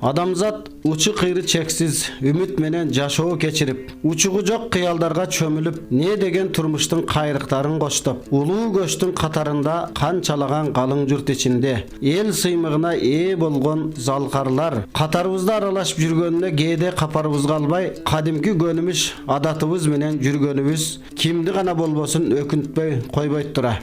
Адамзат учу кыйры чексиз үмүт менен жашоо кечирип, учугу жок кыялдарга чөмүлүп, не деген турмуштун кайрыктарын коштоп, улуу көчтүн катарында канчалаган калың журт ичинде эл сыймыгына ээ болгон залкарлар катарыбызда аралашып жүргөнүнө кээде капарыбызга албай, кадимки көнүмүш адатыбыз менен жүргөнүбүз кимди гана болбосун өкүнтпөй койбойт тура.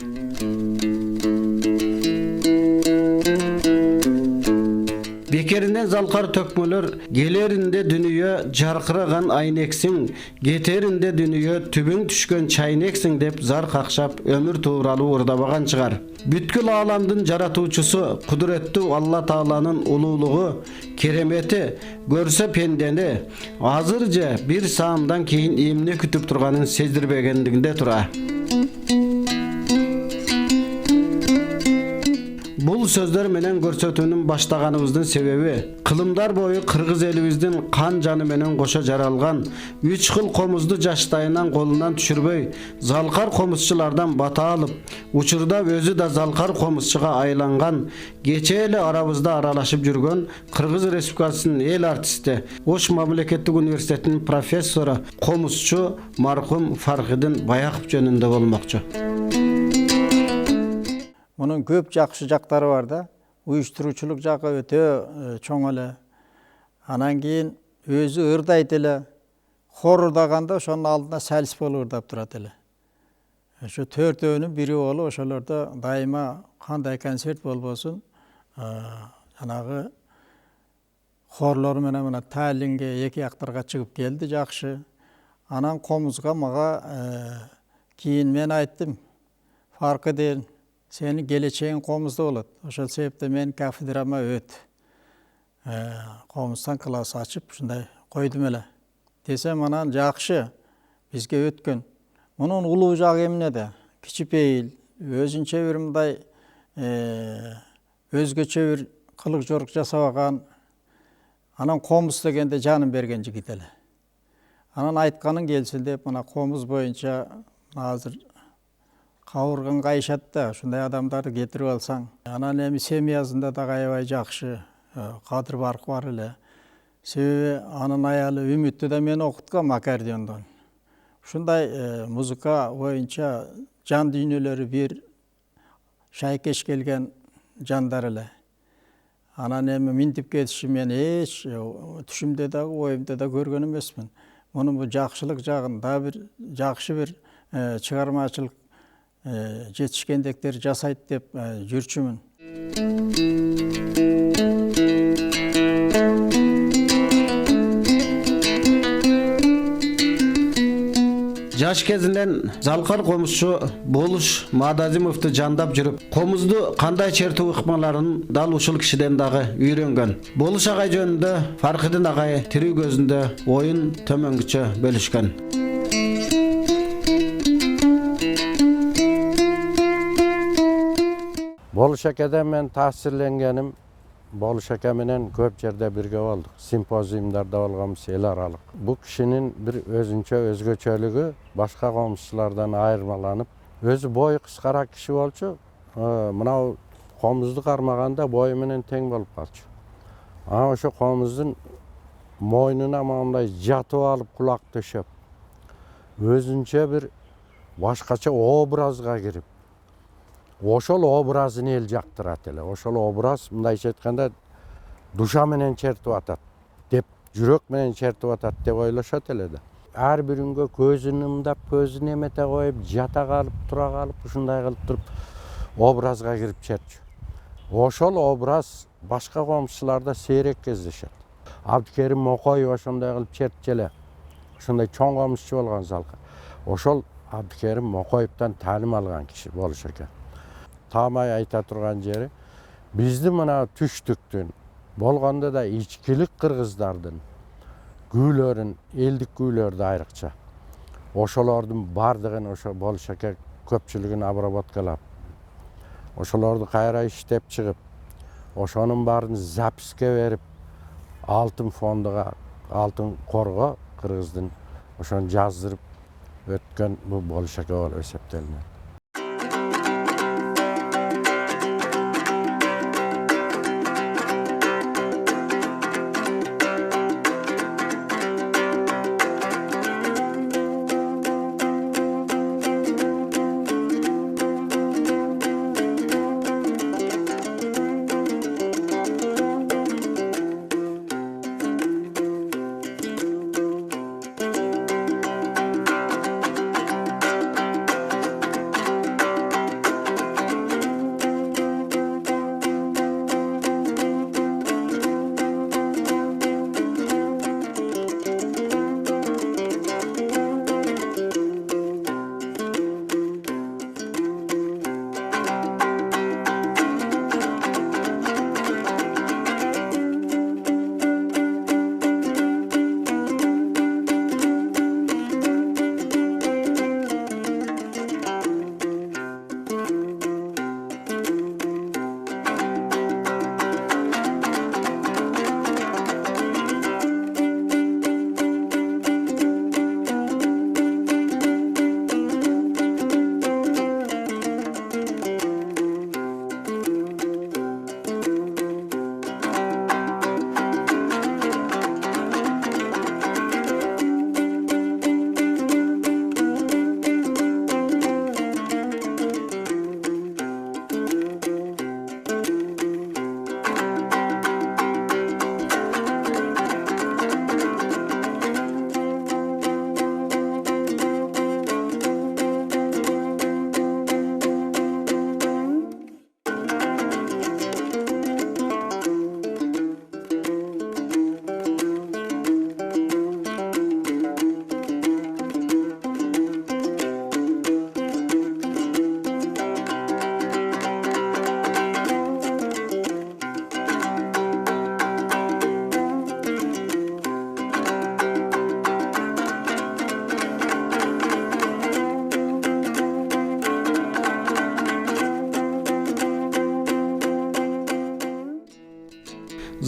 Бекеринен залкар төкмөлөр, келеринде дүнүйө жаркыраган айнексиң, кетеринде дүнүйө түбүң түшкөн чайнексиң деп зар какшап өмүр тууралуу урдабаган чыгар. Бүткүл ааламдын жаратуучусу, кудуреттүү Алла Тааланын улуулугу, керемети көрсө пендени азыр же бир саамдан кийин эмне күтүп турганын сездирбегендигинде тура. Бул сөздөр менен көрсөтүүнүн баштаганыбыздын себеби кылымдар бою кыргыз элибиздин кан жаны менен кошо жаралган 3 кыл комузду жаштайынан колунан түшүрбөй, залкар комузчулардан бата алып, учурда өзү да залкар комузчуга айланган, кече эле арабызда аралашып жүргөн Кыргыз Республикасынын эл артисти, Ош мамлекеттик университетинин профессору, комузчу маркум Фаркыдин Баяков жөнүндө болмокчу. Onun көп жакшы жактары бар да. Уюштуруучулук жагы өтө чоң эле. Анан кийин өзү ырдайт эле. Хор ырдаганда ошонун алдына салис болуп ырдап турат эле. Ошо төртөөнүн бири болуп ошолордо дайыма кандай концерт болбосун, жанагы хорлор менен мына Таллинге эки актарга чыгып келди жакшы. Анан комузга мага кийин мен айттым. Фаркыдин senin geleceğin komuzda olur. Oşal sebepte men kafedrama öt. Komuzdan klası açıp şunday koydum ele. Desem anan jakşı bizge ötkün. Onun ulu jagı emne de. Kiçipeyil, özünçe bir mınday özgöçe bir kılık joruk jasabagan. Anan komuz degende canım bergen jigit ele. Anan aytkanın gelsin dep mına komuz boyunca hazır кауырган кайышат да, ушундай адамдарды кетирип алсаң. Анан эми семьясында да аябай жакшы, кадыр баркы бар эле. Себеби анын аялы Үмүттү да мен окуткам аккордеондон. Ушундай музыка боюнча жан дүйнөлөрү бир шайкеш келген жандар эле. Анан эми минтип кетиши мен эч түшүмдө да, оюмда да көргөн эмесмин. Мунун бу жакшылык жагын да бир жакшы бир чыгармачылык жетишкендиктер жасайт деп жүрчүмүн. Жаш кезинен залкар комузчу болуш Мадазимовду жандап жүрүп, комузду кандай чертүү ыкмаларын дал ушул кишиден дагы үйрөнгөн. Болуш агай жөнүндө Фаркыдин агай тирүү көзүндө оюн төмөнгүчө бөлүшкөн. Болуш акеден мен таасирленгеним, Болуш аке менен көп жерде бирге болдук. Симпозиумдарда болгонбуз эл аралык. Бул кишинин бир өзүнчө өзгөчөлүгү башка комузчулардан айырмаланып, өзү бою кыскара киши болчу. Мына комузду кармаганда бою менен тең болуп калчу. Ошо комуздун мойнуна мындай жатып алып кулак төшөп, өзүнчө бир башкача образга кирип, ошол образын эл жактырат эле. Ошол образ мындайча айтканда душа менен чертип атат деп, жүрөк менен чертип атат деп ойлошот эле да. Ар бирүнгө көзүн ымдап, көзүн эмете коюп, жата калып, тура калып, ушундай кылып туруп образга кирип чертчү. Ошол образ башка комузчуларда сейрек кездешет. Абдикерим Мокоев ошондой кылып чертчү эле. Ошондой чоң комузчу болгон залка. Ошол Абдикерим Мокоевдон таалим алган киши болуш экен. Тамай айта турган жери, биздин мына түштүктүн болгондо да ичкилик кыргыздардын күүлөрүн, элдик күүлөрдү айрыкча. Ошолордун бардыгын ошо Болуш аке көпчүлүгүн обработкалап, ошолорду кайра иштеп чыгып, ошонун баарын записке берип, алтын фондуга, алтын корго кыргыздын ошону жаздырып өткөн бул Болуш аке болуп эсептелинет.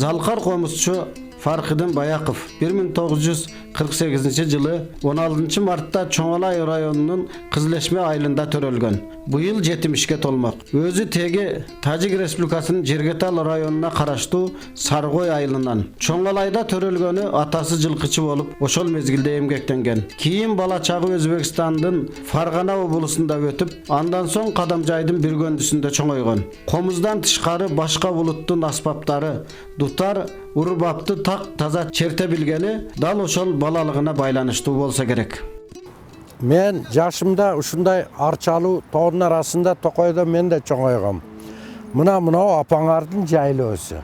Zalqar komuzçu Farkıdın Bayakov 1948-жылы 16 martda Çoğalay rayonunun Kızleşme ayılında törölgön. Bu yıl 70'ge tolmak. Özü tegi Tacik Respublikasının Jirgetal rayonuna karaştı Sargoy ayılından. Çoğalayda törölgönü atası жылkıcı olup oşol mezgilde emgektengen. Kiyin bala çağı Özbekistan'dın Fargana obulusunda ötüp andan son Kadamjay'dın bir göndüsünde çoğaygon. Komuzdan tışkarı başka buluttun asbaptары dutar urbaptı tak taza çerte bilgeni dal oşol balalığına baylanıştı bolsa gerek. Men yaşımda ушундай арчалуу тоонун арасында Токойдо мен de чоңойгом. Мына апаңардын жайлоосу.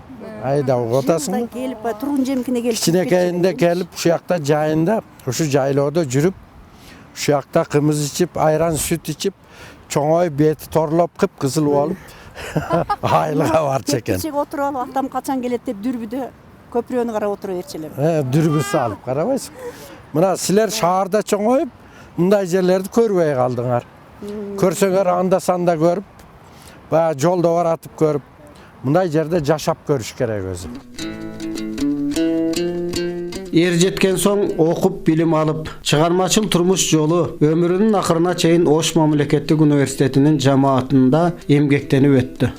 Айда угатасың. Келип тургун жемкине келип. Кичинекейинде келип ушул жакта жайында, ушу жайлоодо жүрүп, ушул жакта кымыз ичип, айран сүт ичип, чоңоюп бети торлоп кып-кызыл болуп айылга барчу экен. Кичик отуруп алып, атам качан келет деп дүрбүдө көпүрөнү карап отура берчү элем. Дүрбү салып карабайсың. Мына силер шаарда чоңоюп, мындай жерлерди көрбөй калдыңар. Көрсөңөр анда санда көрүп, баягы жолдо баратып көрүп, мындай жерде жашап көрүш керек өзү. Er jetken soň okup bilim alıp, çıgarmaçıl turmuş jolu ömrünün ahırına çeyin Oş Mamleketlik Üniversitetinin jamaatında emgektenip ötdü.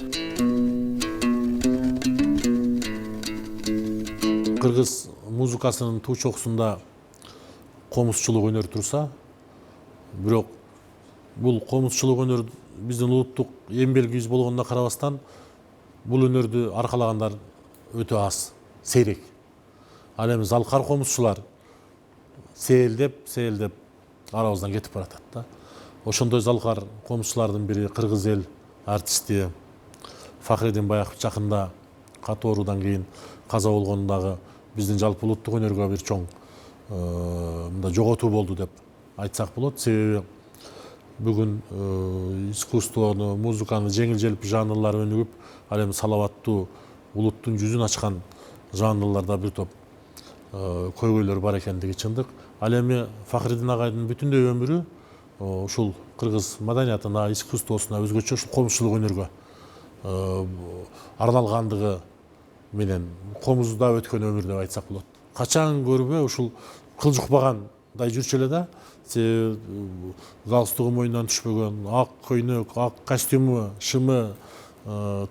Kırgız muzikasının tuğçoqsunda komuzçuluk öneri tursa, bирок бул комузчулук өнөр биздин улуттук эң белгилүү болгонуна карабастан бул өнөрдү аркалагандар өтө аз, сейрек. Ал эми залкар комузчулар сейилдеп арабыздан кетип баратат да. Ошондой залкар комузчулардын бири кыргыз эл артисти Фахридин Баяков жакында катоорудан кийин каза болгондагы биздин жалпы улуттук өнөргө бир чоң жоготуу болду деп айтсак болот. Себеби бүгүн искусствону, музыканы жеңил желпи жанрлар өнүгүп, ал эми салаваттуу улуттун жүзүн ачкан жанрларда бир топ көйгөйлөр бар экендиги чындык. Ал эми Фахридин агайдын бүтүндөй өмүрү ушул кыргыз маданиятына, искусствосуна, өзгөчө ушул комузчулук өнөргө арналгандыгы менен комузда өткөн өмүр деп айтсак болот. Качан көрбө ушул кылжукпагандай жүрчү эле да. Галстугу мойнунан түшпөгөн, ак көйнөк, ак костюму, шымы,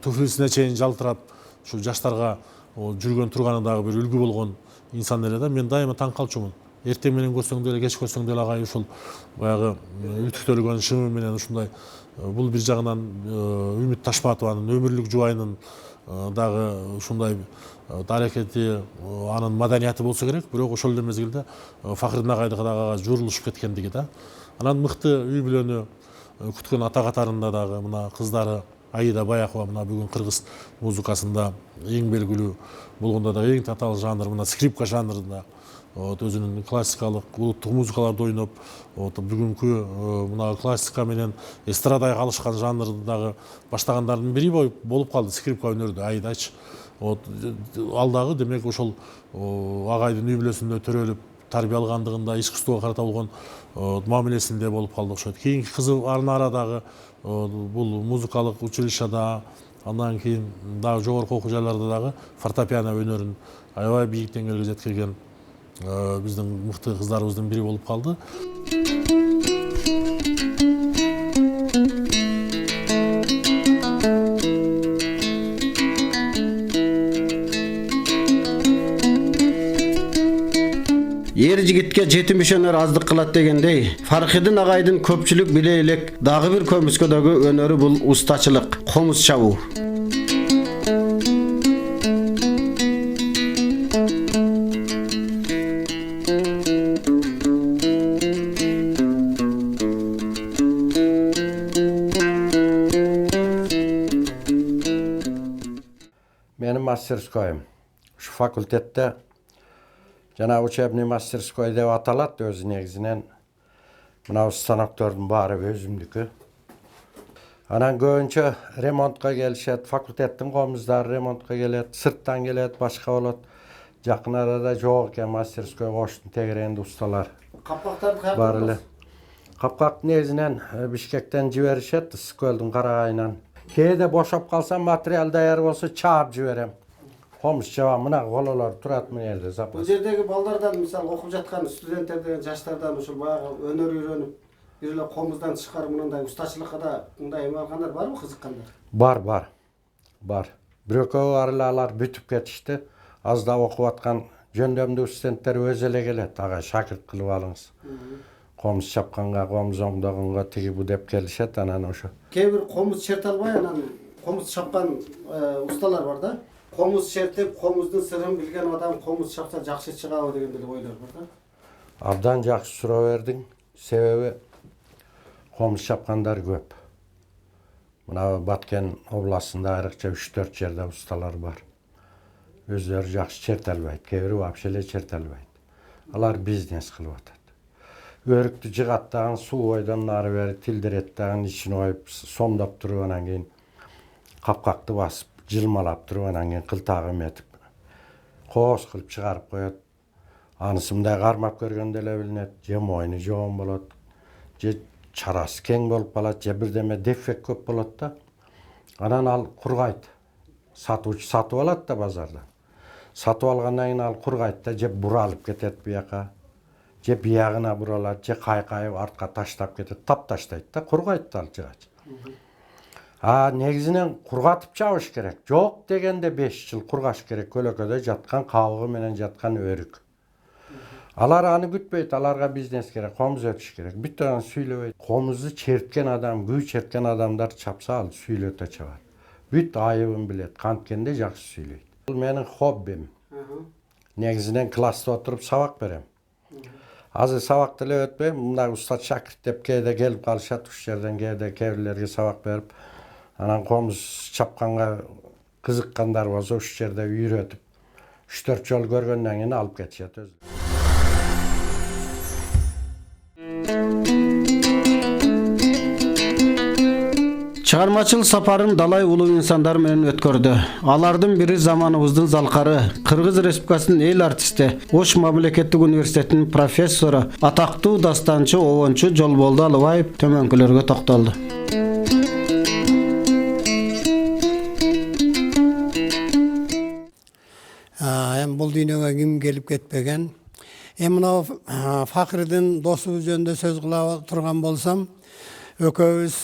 туфлисине чейин жалтырап, ушул жаштарга жүргөн турганы дагы бир үлгү болгон инсан эле да. Мен дайыма таң калчумун. Эртең менен көрсөң деле, кеч көрсөң деле агай ушул баягы үтүктөлгөн шымы менен ушундай бул бир жагынан Үмүт Ташматованын өмүрлүк жубайынын дагы ушундай аракети, анын маданияты болсо керек, бирок ошол эле мезгилде Фахридин агайдыкы дагы журулушуп кеткендиги да. Анан мыкты үй бүлөнү күткөн ата катарында дагы мына кыздары Аида Баякова мына бүгүн кыргыз музыкасында эң белгилүү болгондо да эң татаал жанр мына скрипка жанрында өзүнүн классикалык улуттук музыкаларды ойноп, бүгүнкү мына классика менен эстрадага калышкан жанрды дагы баштагандардын бири болуп калды скрипка өнөрдө Аидачы. Ал дагы демек ошол агайдын үй бүлөсүндө төрөлүп тарбия алгандыгында искусствого карата болгон мамилесинде болуп калды окшойт. Кийинки кызы Арнара дагы бул музыкалык училищада, андан кийин дагы жогорку окуу жайларда дагы фортепиано өнөрүн аябай бийик деңгээлге жеткирген биздин мыкты кыздарыбыздын бири болуп калды. Er jigitke жетим ишенер аздык кылат дегендей, Фаркыдын агайдын көпчүлүк биле элек дагы бир көмүскөдөгү өнөрү бул устачылык, комуз чабуу. Менин мастерскойм ушу факультетте жана учебный мастерской деп аталат, өзү негизинен мына станоктордун баары өзүмдүкү. Анан көбүнчө ремонтко келишет, факультеттин комуздары ремонтко келет, сырттан келет, башка болот. Жакын арада жок экен мастерской коштун тегерегинде усталар. Капактарды бар эле. Капкак негизинен Бишкектен жиберишет, Ысык көлдүн карагайынан. Кээде бошоп калсам, материал даяр болсо чаап жиберем. Komuz çaba mına kolalar turat mı yerde Bu zapas. yerdeki ballardan misal okup жатқан студенттерден, жаштардан ушул баягы өнөр үйрөнүп, бир эле комуздан чыгарып мындай ustaчылыкка да мындай эме алгандар барбы, кызыккандар? Бар. Бирөкөө арылалар бүтүп кетишти. Az da okup atkan жөндөмдүү студенттер өзү эле келет. Ага шакырт кылып алыңыз. Комуз чапканга, комуз оңдогонго тиги бу деп келишет, анан ошо. Кээ бир комуз черте албай анан комуз чапкан усталар бар да. Комуз чертип, комуздун сырын билген адам комуз чапса жакшы чыгабы деген деле ойлор бар да. Абдан жакшы суроо бердиң. Себеби комуз чапкандар көп. Мына Баткен областында айрыкча 3-4 жерде усталар бар. Өздөрү жакшы черте албайт, кээ бири вообще эле черте албайт. Алар бизнес кылып атат. Өрүктү жыгаттаган суу бойдон нары бери тилдиреттаган ичине коюп сомдоп туруп анан кийин капкакты басып жылмалап туруп анан кийин кылтагы эметип кооз кылып чыгарып коет. Анысы мындай кармап көргөндө эле билинет. Же мойну жоон болот, же чарасы кең болуп калат, же бирдеме дефект көп болот да. Анан ал кургайт. Сатуучу сатып алат да базардан. Сатып алгандан кийин ал кургайт да, же буралып кетет бияка, же биягына буралат, же кайкайып артка таштап кетет, тапташтайт да, кургайт ал жыгач. Негизинен кургатып чабыш керек. Жок дегенде 5 жыл кургаш керек көлөкөдө жаткан кабыгы менен жаткан өрүк. Алар аны күтпөйт, аларга бизнес керек, комуз өтүш керек. Бүт аны сүйлөбөйт. Комузду черткен адам, күү черткен адамдар чапса ал сүйлөтө чабат. Бүт айыбын билет, канткенде жакшы сүйлөйт. Бул менин хоббим. Негизинен класста отуруп сабак берем. Азыр сабак деле өтпөйм, мындай устат шакырт деп кээде келип калышат, уш жерден кээде кээ бирлерге сабак берип, анан комуз чапканга кызыккандар болсо уш жерде үйрөтүп 3-4 жол көргөндөн кийин алып кетишет өзү. Чыгармачыл сапарын далай улуу инсандар менен өткөрдү. Алардын бири заманыбыздын залкары, Кыргыз Республикасынын эл артисти, Ош мамлекеттик университетинин профессору, атактуу дастанчы Обончу Жолболду Алыбаев төмөнкүлөргө токтолду. Бул дүйнөгө ким келип кетпеген. Мына Факырдын досубуз жөнүндө сөз кыла турган болсом, экөөбүз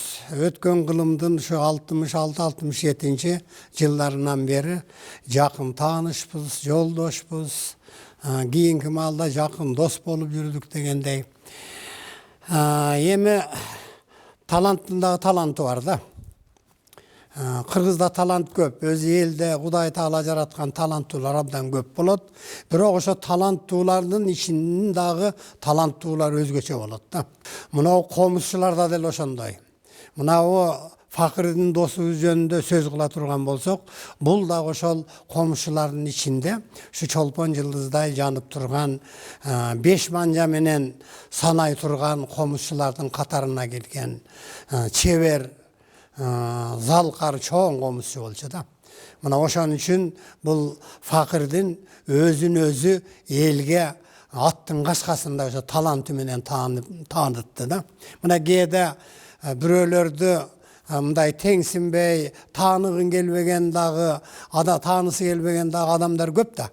өткөн кылымдын ушу 66-67 жылдарынан бери жакын таанышпыз, жолдошпуз, кийинки маалда жакын дос болуп жүрдүк дегендей. Эми таланттын дагы таланты бар да. Кыргызда талант көп, өз элде Кудай Таала жараткан таланттуулар абдан көп болот. Бирок ошо таланттуулардын ичинин дагы таланттуулар өзгөчө болот да. Мына комузчуларда деле ошондой. Мына Факырдын досубуз жөнүндө сөз кыла турган болсок, бул дагы ошол комузчулардын ичинде ушу чолпон жылдыздай жанып турган 5 манжа менен санай турган комузчулардын катарына келген чебер залкар чоң комузчу болчу да. Мына ошон үчүн бул Факырдын өзүн өзү элге аттын кашкасында ошо таланты менен таанытты да. Мына кээде бирөөлөрдү мындай теңсинбей, тааныгын келбеген дагы, таанысы келбеген дагы адамдар көп да.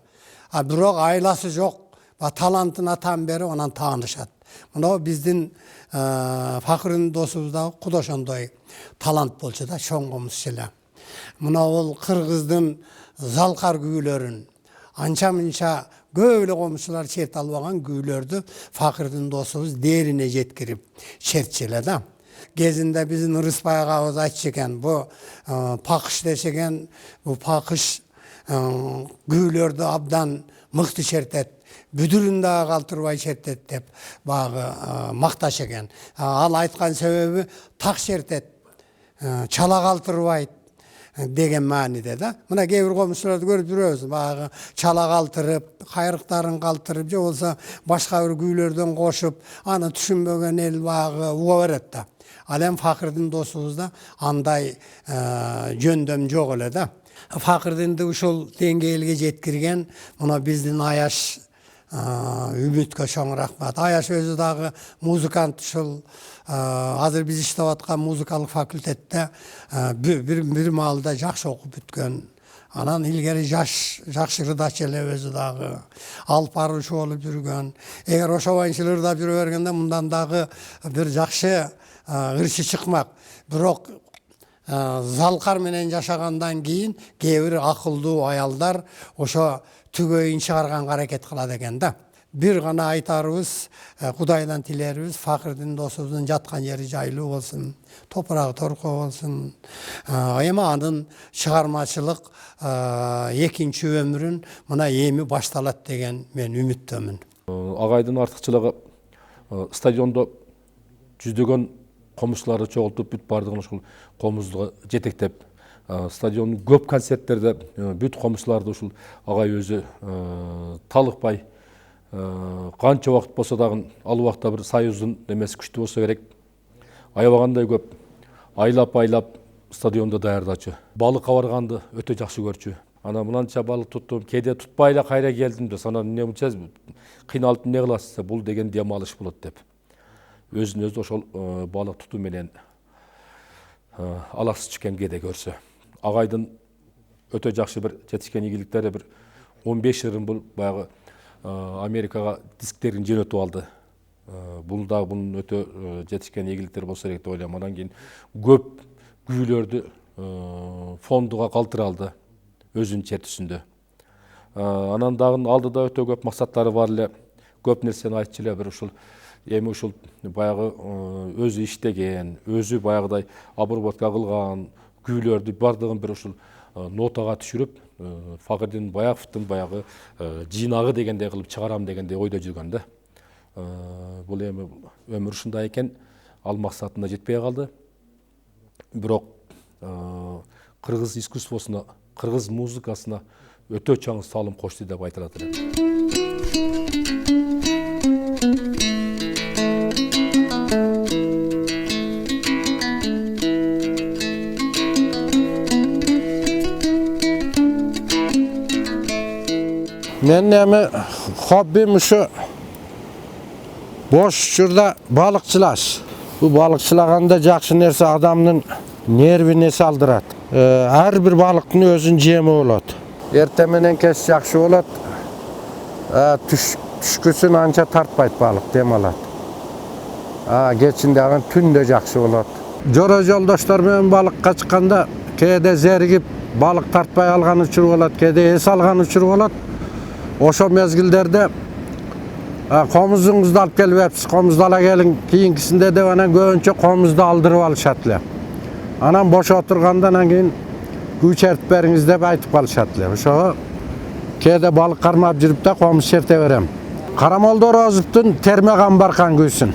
Бирок айласы жок, талантына таан берип анан таанышат. Мына биздин Факырдын досубуз дагы куда ошондой талант болчу да, чоң комузчу эле. Мына ол Кыргыздын залкар күүлөрүн, анча-мынча көп эле комузчулар черте албаган күүлөрдү Факырдын досубуз дерине жеткирип чертчү эле да. Кезинде биздин Ырыспай агабыз айтчу экен, бу пакыш дешеген, бу пакыш күүлөрдү абдан мыкты чертет, бүдүрүн дагы калтырбай чертет деп багы макташ экен. Ал айткан себеби так чертет, чала калтырбайт деген мааниде да. Мына кээ бир комузчуларды көрүп жүрөбүз, багы чала калтырып, кайрыктарын калтырып, же болсо башка бир күүлөрдөн кошуп, аны түшүнбөгөн эл багы уга берет да. Ал эми Факырдын досубузда андай жөндөм жок эле да. Факырдынды ушул деңгээлге жеткирген мына биздин Аяш үмүткө чоң рахмат. Аяш өзү дагы музыкант, ушул азыр биз иштеп аткан музыкалык факультетте бир маалда жакшы окуп бүткөн Анан илгери жакшы ырдач эле өзү дагы алып баруучу болуп жүргөн. Эгер ошо оюнчулар да жүрө бергенде мындан дагы бир жакшы ырчы чыкмак. Бирок залкар менен жашагандан кийин кээ бир акылдуу аялдар ошо түгөйүн чыгарганга аракет кылат экен да. Бир гана айтарыбыз, Кудайдан тилерибиз, Факырдин досубуздун жаткан жери жайлуу болсун, топурагы торко болсун. Эми анын чыгармачылык экинчи өмүрүн мына эми башталат деген мен үмүттөмүн. Агайдын артыкчылыгы стадиондо жүздөгөн комузчуларды чогултуп бүт бардыгын ушул комузду жетектеп, стадиондун көп концерттерде бүт комузчуларды ушул агай өзү талыкпай, канча убакыт болсо дагы ал убакта бир союздун немеси күчтүү болсо керек, аябагандай көп айлап стадиондо даярдачу. Балыкка барганды өтө жакшы көрчү. Ана мынанча балык туттум, кээде тутпай эле кайра келдим деп, анан эмне мынча кыйналып эмне кыласыз? Бул деген дем алыш болот деп. Өзүн өзү ошол балык тутуу менен алаксыз чыккан кээде көрсө. Агайдын өтө жакшы бир жетишкен ийгиликтери бир 15 жылын бул баягы Америкага дисктерин жөнөтүп алды. Бул да bunun өтө жетишкен ийгиликтери болсо керек деп ойлойм. Анан кийин көп күүлөрдү фондуга калтыра алды өзүнүн чертүсүндө. Анан дагы алдыда өтө көп максаттары бар эле. Көп нерсени айтчу эле, бир ушул эми ушул баягы өзү иштеген, өзү баягыдай обработка кылган күүлөрдү бардыгын бир ушул нотага түшүрүп, Факырдин Баяковдун баягы жыйнагы дегендей кылып чыгарам дегендей ойдо жүргөн да. Бул эми өмүр ушундай экен, ал максатына жетпей калды. Бирок кыргыз искусствосуна, кыргыз музыкасына өтө чоң салым кошду деп айтылат эле. Мен эми хоббим ушу бош учурда балыкчылаш. Бул балыкчылаганда жакшы нерсе адамдын нервине салдырат. Ар бир балыктын өзүнүн жеми болот. Эртең менен кеч жакшы болот. Түшкүсүн анча тартпайт балык, дем алат. Кечинде аган түндө жакшы болот. Жора жолдоштор менен балыкка чыкканда кээде зеригип балык тартпай алган учур болот, кээде эс алган учур болот. Ошо мезгилдерде комузуңузду алып келбепсиз, комузду ала келиң кийинкисинде деп анан көбүнчө комузду алдырып алышат эле. Анан бош отургандан кийин күү чертип бериңиз деп айтып калышат эле. Ошого кээде балык кармап жүрүп да комуз черте берем. Карамолдо Орозовдун Терме Камбаркан күүсүн.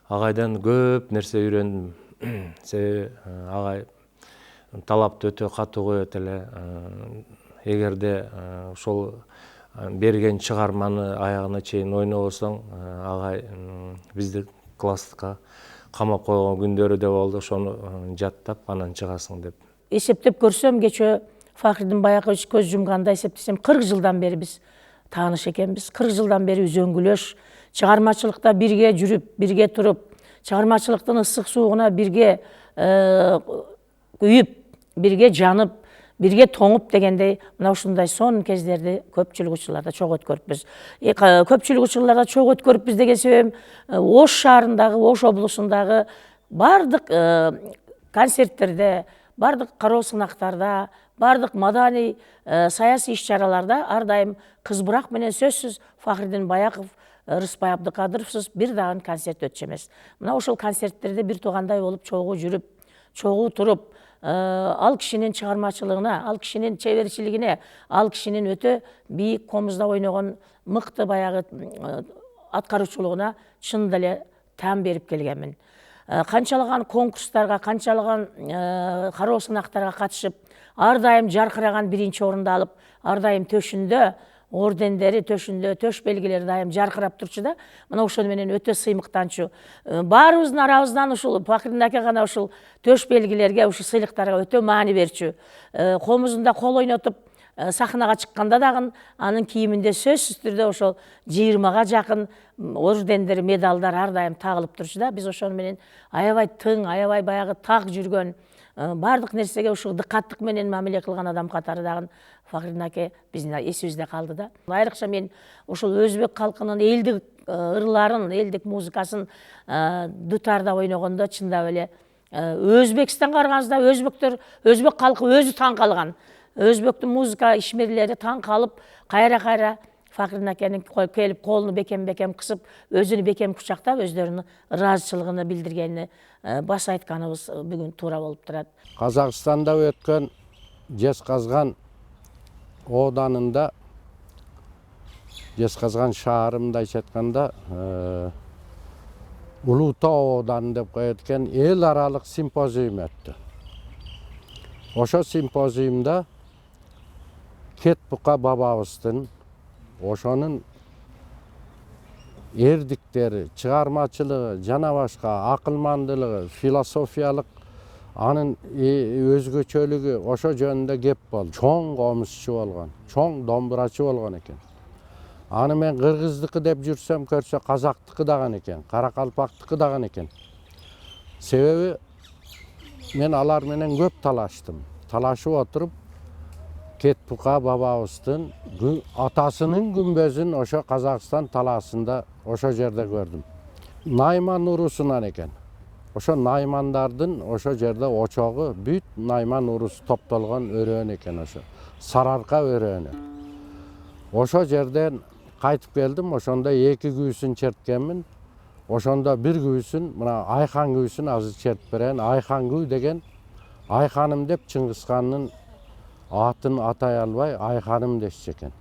Агайдан көп нерсе үйрөндүм. себеби агай талапты өтө катуу коет эле. Эгерде ошол берген чыгарманы аягына чейин ойнобосоң, агай бизди класска камап койгон күндөрү да болду. Ошону жаттап анан чыгасың деп. Эсептеп көрсөм, кече Фахридин баягы көз жумганда эсептесем 40 жылдан бери биз тааныш экенбиз. 40 жылдан бери үзөңгүлөш, чыгармачылыкта бирге жүрүп, бирге туруп, чыгармачылыктын ысык суугуна бирге күйүп, бирге жанып, бирге тоңуп дегендей, мына ушундай сонун кездерди көпчүлүк учурларда чогуу өткөрүпбүз. Көпчүлүк учурларда чогуу өткөрүпбүз деген себебим Ош шаарындагы, Ош облусундагы бардык концерттерде, бардык кароо сынактарда, бардык маданий саясий иш-чараларда ар дайым кыз бурак менен сөзсүз Фахридин Баяков, Рыспай Абдыкадыровсуз бир дагы концерт өтчү эмес. Мына ошол концерттерде бир туугандай болуп чогуу жүрүп, чогуу туруп, ал кишинин чыгармачылыгына, ал кишинин чеберчилигине, ал кишинин өтө бийик комузда ойногон мыкты баягы аткаруучулугуна чын деле таам берип келгенмин. Канчалаган конкурстарга, канчалаган кароо сынактарга катышып, ар дайым жаркыраган биринчи орунду алып, ар дайым төшүндө ордендери, төшүндө төш белгилери дайым жаркырап турчу да. Мына ошону менен өтө сыймыктанчу. Баарыбыздын арабыздан ушул Фахридин аке гана ушул төш белгилерге, ушул сыйлыктарга өтө маани берчү. Комузунда кол ойнотуп сахнага чыкканда дагы анын кийиминде сөзсүз түрдө ошол 20га жакын ордендер, медалдар ар дайым тагылып турчу да. Биз ошону менен аябай тың, аябай баягы так жүргөн, бардык нерсеге ушул дыкаттык менен мамиле кылган адам катары дагы Фахридин аке биздин эсибизде калды да. Айрыкча мен ушул өзбек калкынын элдик ырларын, элдик музыкасын дутарда ойногондо чындап эле Өзбекстанга барганыбызда өзбек калкы өзү таң калган. Өзбектин музыка ишмерлери таң калып, кайра Фахридин акенин келип колуну бекем кысып, өзүнү бекем кучактап, өздөрүнүн ыраазычылыгын билдиргени баса айтканыбыз бүгүн туура болуп турат. Казакстанда өткөн Жезказган оданында, Жезказган шаары мындайча айтканда, Улуу Тоо ооданы деп коет экен, эл аралык симпозиум өттү. Ошо симпозиумда Кетбука бабабыздын ошонун эрдиктери, чыгармачылыгы, жана башка акылмандылыгы, философиялык анын өзгөчөлүгү ошо жөнүндө кеп болду. Чоң комузчу болгон, чоң домбурачы болгон экен. Аны мен кыргыздыкы деп жүрсөм, көрсө казактыкы дагы экен, каракалпактыкы дагы экен. Себеби мен алар менен көп талаштым. Талашып отуруп, Кетбука бабабыздын атасынын күмбөзүн ошо Казакстан талаасында ошо жерде көрдүм. Найман урусунан экен. Ошо наймандардын ошо жерде очогу бүт найман урусу топтолгон өрөөн экен ошо. Сарыарка өрөөнү. Ошо жерден кайтып келдим, ошондо 2 күүсүн черткенмин. Ошондо бир күүсүн, мына Айхан күүсүн азыр чертип берейин. Айхан күү деген Айханым деп Чыңгыз хандын атын атай албай Айханым дешчү экен.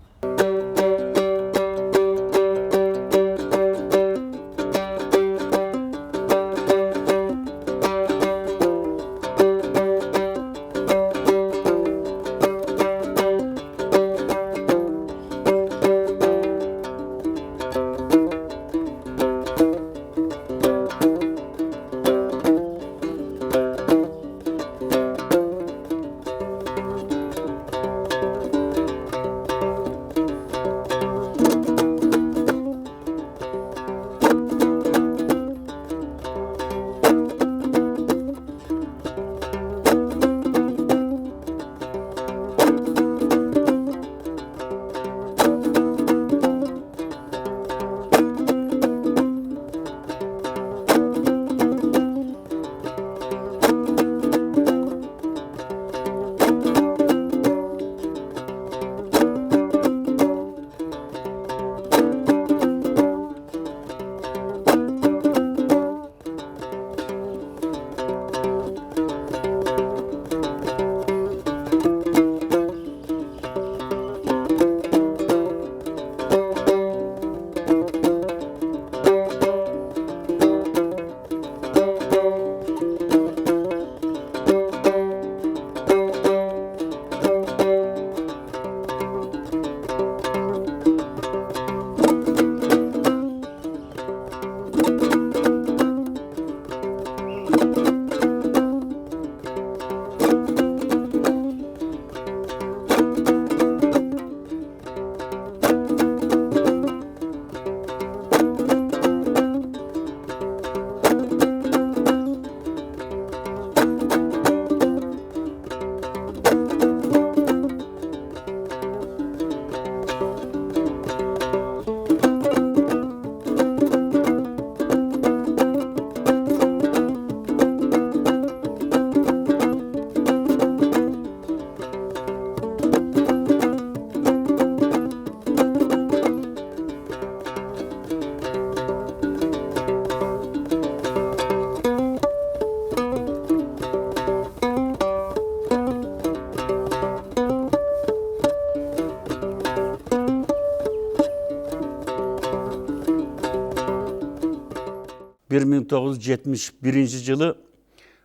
1971 жылы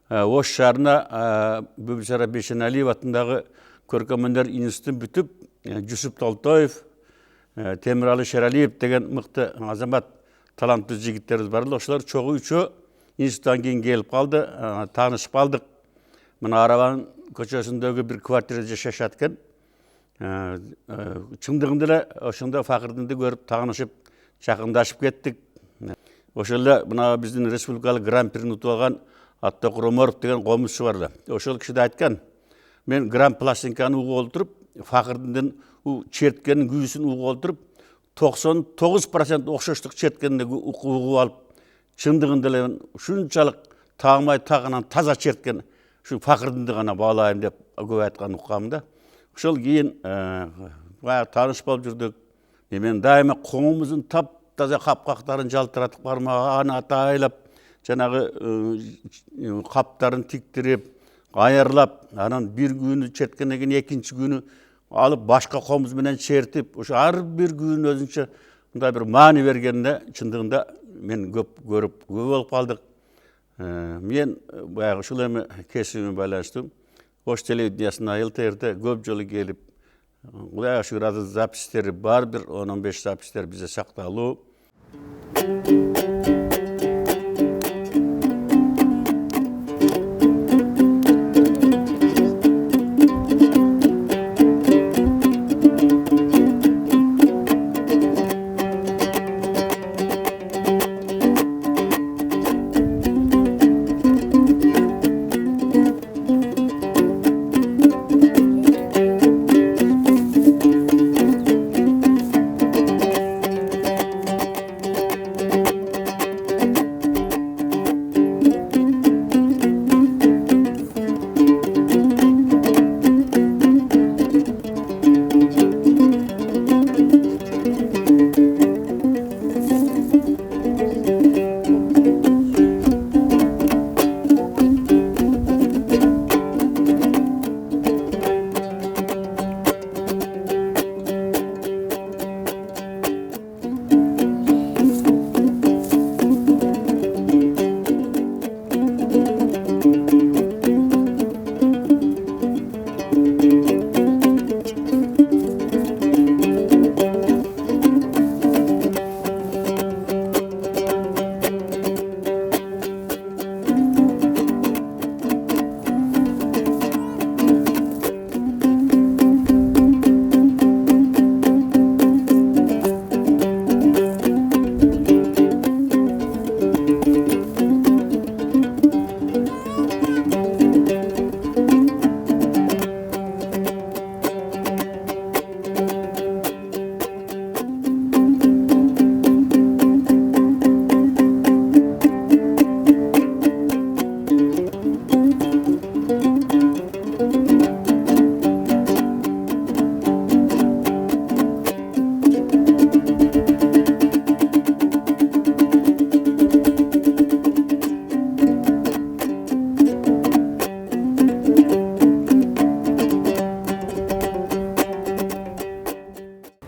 Ош шаарына Бөбүсара Бейшеналиев атындағы көркемөнер институтын бүтүп, Жүсүп Толтоев, Темиралы Шералиев деген мықты азамат талантты жигиттерибиз бар. Ошолор чогуу үчөө институттан кийин келип калды, таанышып калдык. Мына Арабанын көчөсүндөгү бир квартирада жашашат экен. Чындыгында эле ошондо Факырдинди көрүп таанышып, жакындашып кеттик. Ошол эле мына биздин республикалык гран-прини утуп алган Аттоқ Роморов деген комузчу бар да. Ошол киши да айткан, мен грамм пластинканы угуп олтуруп, Факырдиндин черткенин күйүүсүн угуп олтуруп, 99% окшоштук черткенин угуп алып, чындыгында эле ушунчалык тагмай тагынан таза черткен ушу Факырдинди гана баалайм деп көп айткан уккам да. Ошол кийин тааныш болуп жүрдүк. Мен дайыма коңумуздун таптаза капкактарын жалтыратып бармага аны атайлап, жанагы каптарын тиктирип, айырлап, анан бир күнү черткенден кийин экинчи күнү алып башка комуз менен чертип, ошо ар бир күн өзүнчө мындай бир маани бергенде чындыгында мен көп көрүп, көп болуп калдык. Мен баягы ушул эми кесибиме байланыштуу Ош телевидениясына ЛТР'де көп жолу келип, Кудайга шүгүр азыр запистери бар, бир 10-15 запистер бизде сакталуу.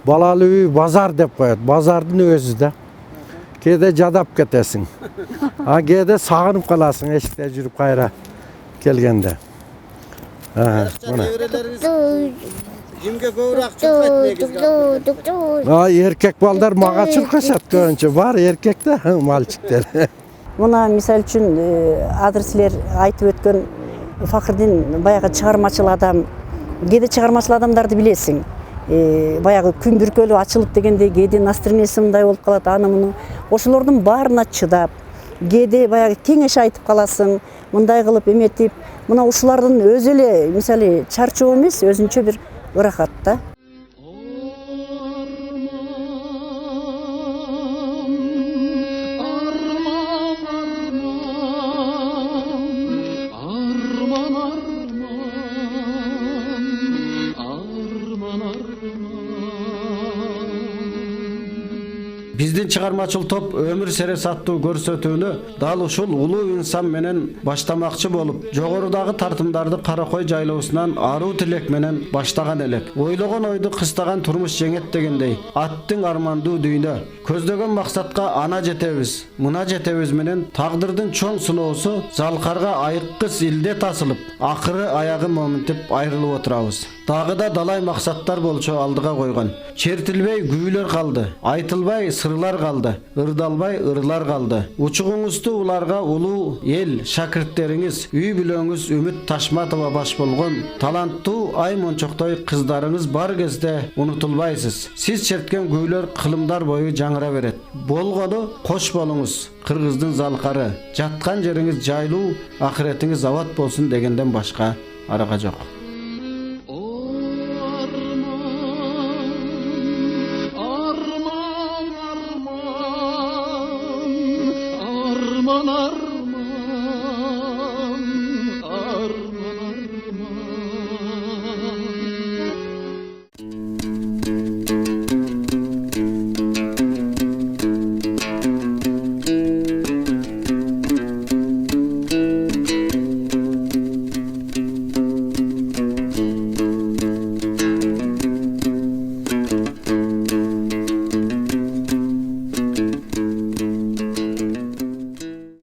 Балалы үй базар деп коет. Базардын өзү да. Кээде жадап кетесиң. Кээде сагынып каласың эшикте жүрүп кайра келгенде. Кимге көбүрөөк чуркайт негизги? Эркек балдар мага чуркашат көбүнчө. Бар эркек да, мальчиктер. Мына мисал үчүн азыр силер айтып өткөн Факырдин баягы чыгармачыл адам, кээде чыгармачыл адамдарды билесиң. Баягы күн бүркөлү ачылып дегенде кээде настроениясы мындай болуп калат, аны муну. Ошолордун баарына чыдап, кээде баягы кеңеш айтып каласың, мындай кылып эметип, мына ушулардын өзү эле мисалы чарчоо эмес, өзүнчө бир ырахат да. Биздин чыгармачыл топ өмүр серес аттуу көрсөтүүнү дал ушул улуу инсан менен баштамакчы болуп, жогорудагы тартымдарды Каракой жайлоосунан аруу тилек менен баштаган элек. Ойлогон ойду кыстаган турмуш жеңет дегендей, аттың армандуу дүйнө. Көздөгөн максатка ана жетебиз, мына жетебиз менен тагдырдын чоң сыноосу залкарга айыккыс илдет асылып, акыры аягы моминтип айрылып отурабыз. Дагы да далай максаттар болчу алдыга койгон. Чертилбей күүлөр калды, айтылбай сырлар калды, ырдалбай ырлар калды. Учугуңузду уларга улуу эл шакирттериңиз, үй бүлөңүз Үмүт Ташматова баш болгон таланттуу ай мончоктой кыздарыңыз бар кезде унутулбайсыз. Сиз черткен күүлөр кылымдар бою жаңыра берет. Болгону кош болуңуз, кыргыздын залкары. Жаткан жериңиз жайлуу, акыретиңиз абат болсун дегенден башка арага жок.